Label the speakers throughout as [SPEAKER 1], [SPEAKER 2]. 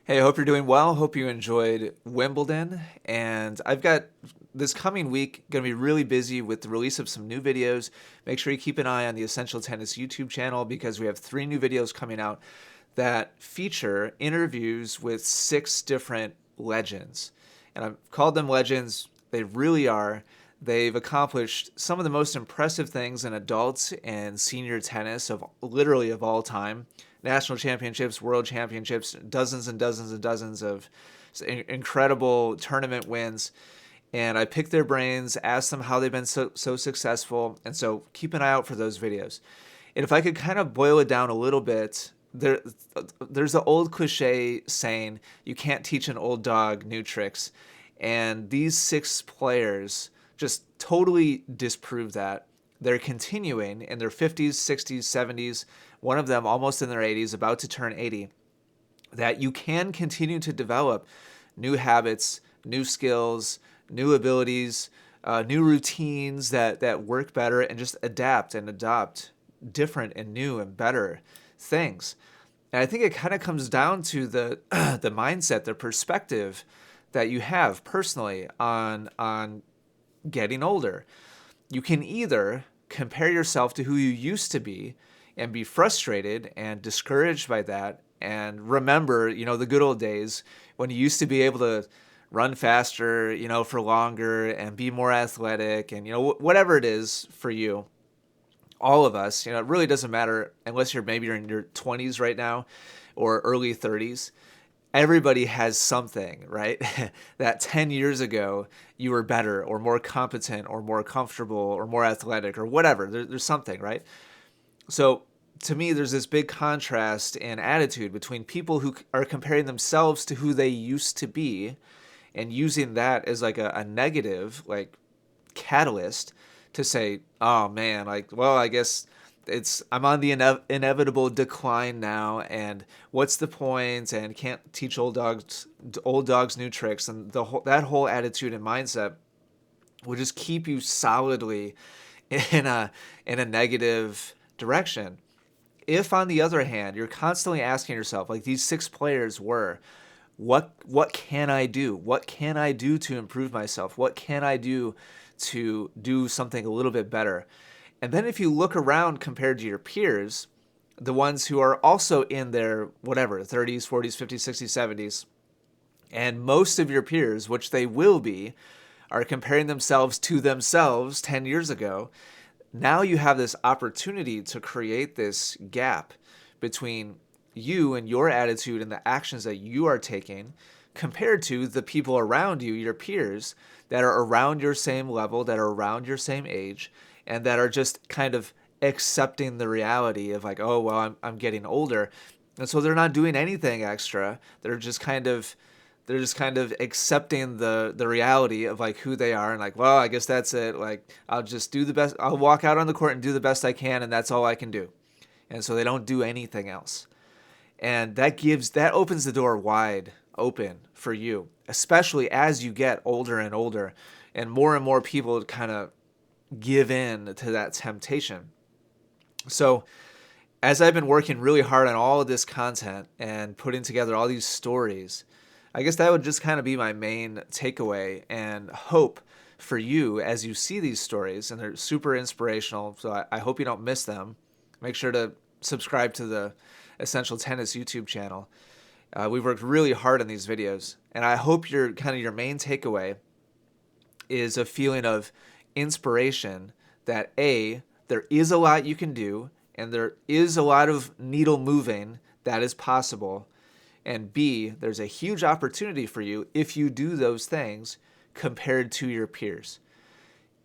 [SPEAKER 1] Hey, I hope you're doing well. Hope you enjoyed Wimbledon. And I've got this coming week going to be really busy with the release of some new videos. Make sure you keep an eye on the Essential Tennis YouTube channel because we have 3 new videos coming out that feature interviews with 6 different legends. And I've called them legends. They really are. They've accomplished some of the most impressive things in adult and senior tennis of literally of all time. National championships, world championships, dozens and dozens and dozens of incredible tournament wins. And I picked their brains, asked them how they've been so successful, and so keep an eye out for those videos. And if I could kind of boil it down a little bit, there's the old cliche saying, you can't teach an old dog new tricks. And these 6 players just totally disprove that. They're continuing in their 50s, 60s, 70s, one of them almost in their 80s, about to turn 80, that you can continue to develop new habits, new skills, new abilities, new routines that work better and just adapt and adopt different and new and better things. And I think it kind of comes down to the the mindset, the perspective that you have personally on getting older. You can either compare yourself to who you used to be and be frustrated and discouraged by that and remember, the good old days when you used to be able to run faster, for longer and be more athletic and whatever it is for you, all of us, it really doesn't matter unless you're in your 20s right now or early 30s. Everybody has something, right? That 10 years ago you were better or more competent or more comfortable or more athletic or whatever. There's something, right? So to me, there's this big contrast in attitude between people who are comparing themselves to who they used to be and using that as like a negative, like catalyst to say, oh man, like, well, I guess I'm on the inevitable decline now, and what's the point? And can't teach old dogs new tricks, and that whole attitude and mindset will just keep you solidly in a negative direction. If on the other hand, you're constantly asking yourself, like these 6 players were, what can I do? What can I do to improve myself? What can I do to do something a little bit better? And then if you look around compared to your peers, the ones who are also in their whatever 30s, 40s, 50s, 60s, 70s, and most of your peers, which they will be, are comparing themselves to themselves 10 years ago. Now you have this opportunity to create this gap between you and your attitude and the actions that you are taking compared to the people around you, your peers, that are around your same level, that are around your same age, and that are just kind of accepting the reality of like, oh, well, I'm getting older. And so they're not doing anything extra. They're just kind of accepting the reality of like who they are and like, well, I guess that's it. Like I'll just do the best. I'll walk out on the court and do the best I can, and that's all I can do. And so they don't do anything else. And that opens the door wide open for you, especially as you get older and older and more people kind of give in to that temptation. So as I've been working really hard on all of this content and putting together all these stories, I guess that would just kind of be my main takeaway and hope for you as you see these stories. And they're super inspirational. So I hope you don't miss them. Make sure to subscribe to the Essential Tennis YouTube channel. We've worked really hard on these videos. And I hope your main takeaway is a feeling of inspiration that A, there is a lot you can do and there is a lot of needle moving that is possible. And B, there's a huge opportunity for you if you do those things compared to your peers.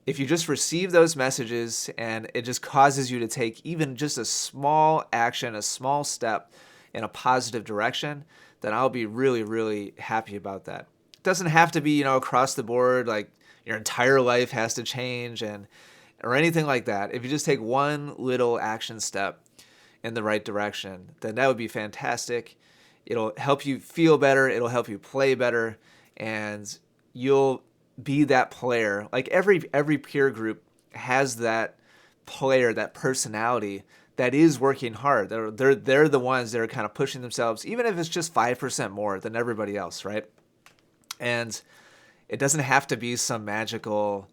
[SPEAKER 1] If you just receive those messages and it just causes you to take even just a small action, a small step in a positive direction, then I'll be really, really happy about that. It doesn't have to be, across the board, like your entire life has to change or anything like that. If you just take one little action step in the right direction, then that would be fantastic. It'll help you feel better, it'll help you play better, and you'll be that player. Like every peer group has that player, that personality that is working hard. They're the ones that are kind of pushing themselves, even if it's just 5% more than everybody else, right? And it doesn't have to be some magical,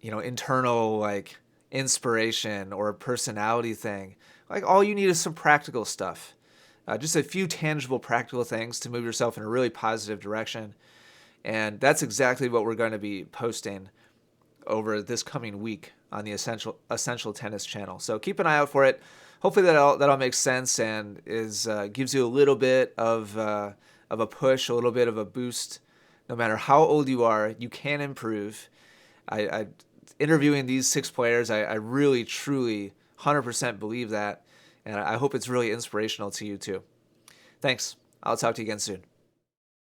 [SPEAKER 1] internal like inspiration or a personality thing. Like all you need is some practical stuff. Just a few tangible practical things to move yourself in a really positive direction. And that's exactly what we're going to be posting over this coming week on the Essential Tennis channel. So keep an eye out for it. Hopefully that all makes sense and is gives you a little bit of a push, a little bit of a boost. No matter how old you are, you can improve. I interviewing these 6 players, I really, truly, 100% believe that, and I hope it's really inspirational to you too. Thanks. I'll talk to you again soon.